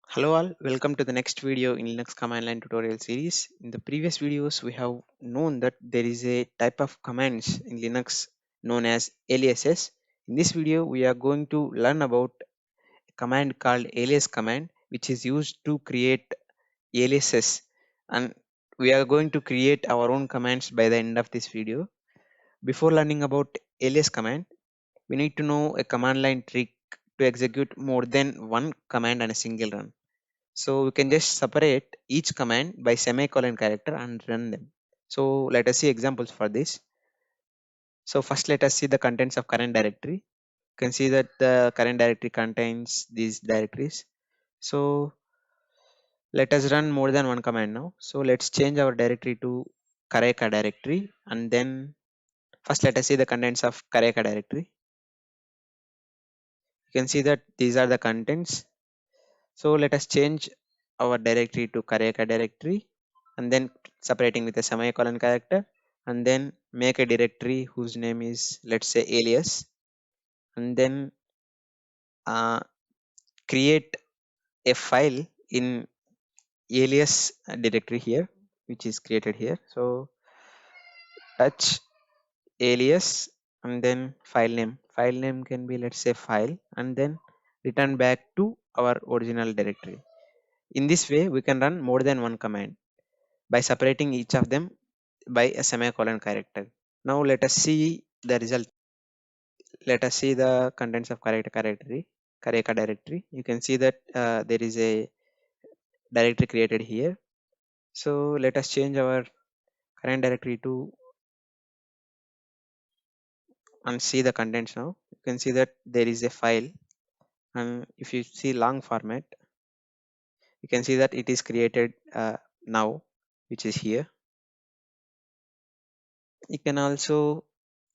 Hello all, welcome to the next video in Linux command line tutorial series. In the previous videos, we have known that there is a type of commands in Linux known as aliases. In this video, we are going to learn about a command called alias command, which is used to create aliases. And we are going to create our own commands by the end of this video. Before learning about alias command, we need to know a command line trick to execute more than one command on a single run. So we can just separate each command by semicolon character and run them. So let us see examples for this. So first let us see the contents of current directory. You can see that the current directory contains these directories. So let us run more than one command now. So let's change our directory to Kareka directory, and then first let us see the contents of Kareka directory. You can see that these are the contents. So let us change our directory to Kareka directory, and then separating with a semicolon character, and then make a directory whose name is, let's say, alias, and then uh, create a file in alias directory here, which is created here. So touch alias and then file name. File name can be, let's say, file, and then return back to our original directory. In this way, we can run more than one command by separating each of them by a semicolon character. Now let us see the result. Let us see the contents of Kareka directory. You can see that there is a directory created here. So let us change our current directory to and see the contents now. You can see that there is a file, and if you see long format, you can see that it is created now, which is here. You can also,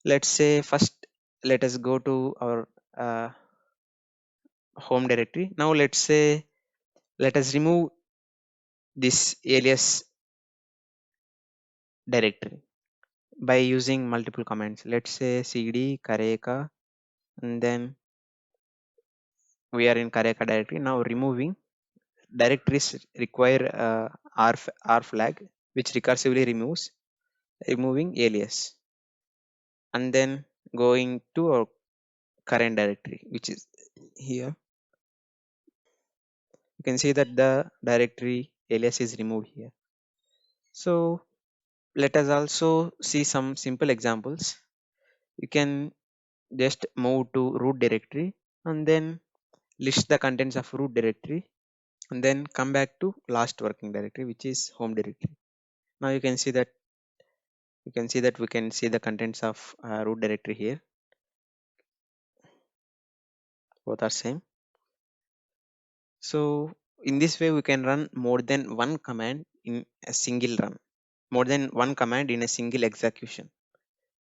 let's say, first let us go to our uh, home directory. Now let's say, let us remove this alias directory by using multiple commands. Let's say cd kareka, and then we are in kareka directory. Now removing directories require r flag, which recursively removing alias, and then going to our current directory, which is here. You can see that the directory alias is removed here. So let us also see some simple examples. You can just move to root directory, and then list the contents of root directory, and then come back to last working directory, which is home directory. Now you can see that we can see the contents of root directory here. Both are same. So in this way, we can run more than one command in a single run, more than one command in a single execution.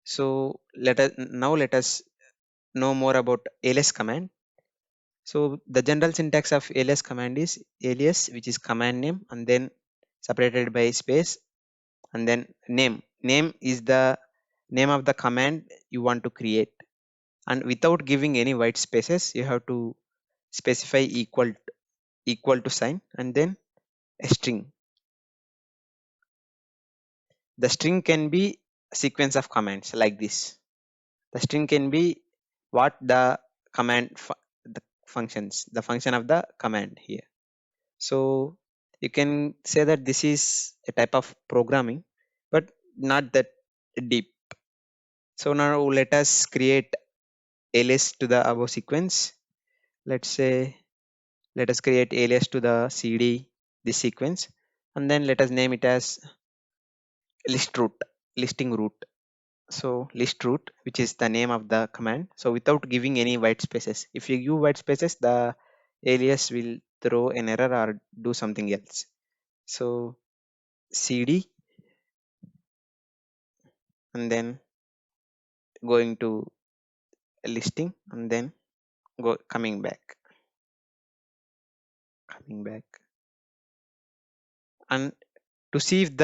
So let us know more about alias command. So the general syntax of alias command is alias, which is command name, and then separated by space, and then name. Name is the name of the command you want to create, and without giving any white spaces, you have to specify equal to sign, and then a string. The string can be a sequence of commands like this. The string can be what the the functions, the function of the command here. So you can say that this is a type of programming, but not that deep. So now let us create alias to the above sequence. Let's say, let us create alias to the cd this sequence, and then let us name it as list root, listing root. So list root, which is the name of the command. So without giving any white spaces, if you give white spaces, the alias will throw an error or do something else. So cd, and then going to listing, and then go coming back, and to see if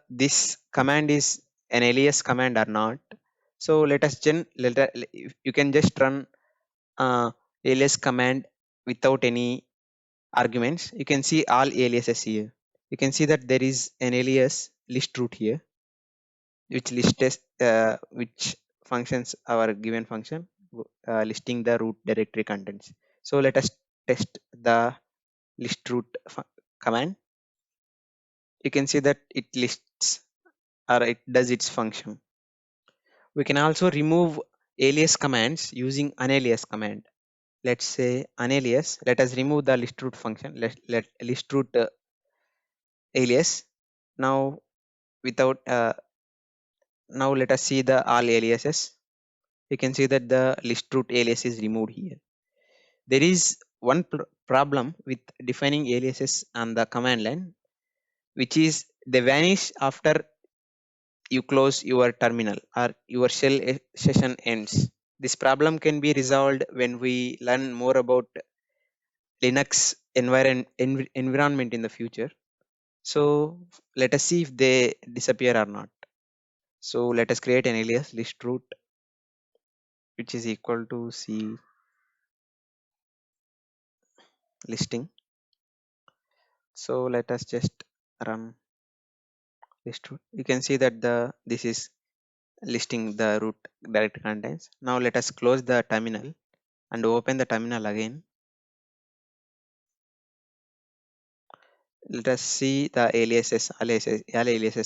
this command is an alias command or not. So let us you can just run alias command without any arguments, you can see all aliases here. You can see that there is an alias list root here, which lists which functions our given function, listing the root directory contents. So let us test the list root command. You can see that it lists or it does its function. We can also remove alias commands using unalias command. Let's say unalias. Let us remove the list root function. Let list root alias. Now without now let us see the all aliases. You can see that the list root alias is removed here. There is one problem with defining aliases on the command line, which is they vanish after you close your terminal or your shell session ends. This problem can be resolved when we learn more about Linux environment in the future. So let us see if they disappear or not. So let us create an alias list root, which is equal to c listing. So let us just run list root. You can see that this is listing the root directory contents. Now let us close the terminal and open the terminal again. Let us see the aliases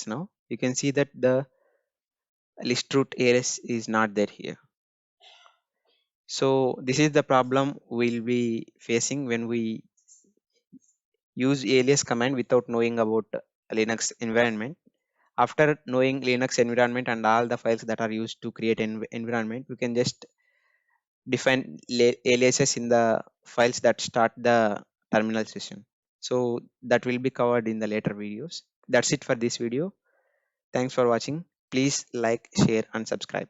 now. You can see that the list root alias is not there here. So this is the problem we'll be facing when we use alias command without knowing about Linux environment. After knowing Linux environment and all the files that are used to create an environment, we can just define aliases in the files that start the terminal session. So that will be covered in the later videos. That's it for this video. Thanks for watching. Please like, share and subscribe.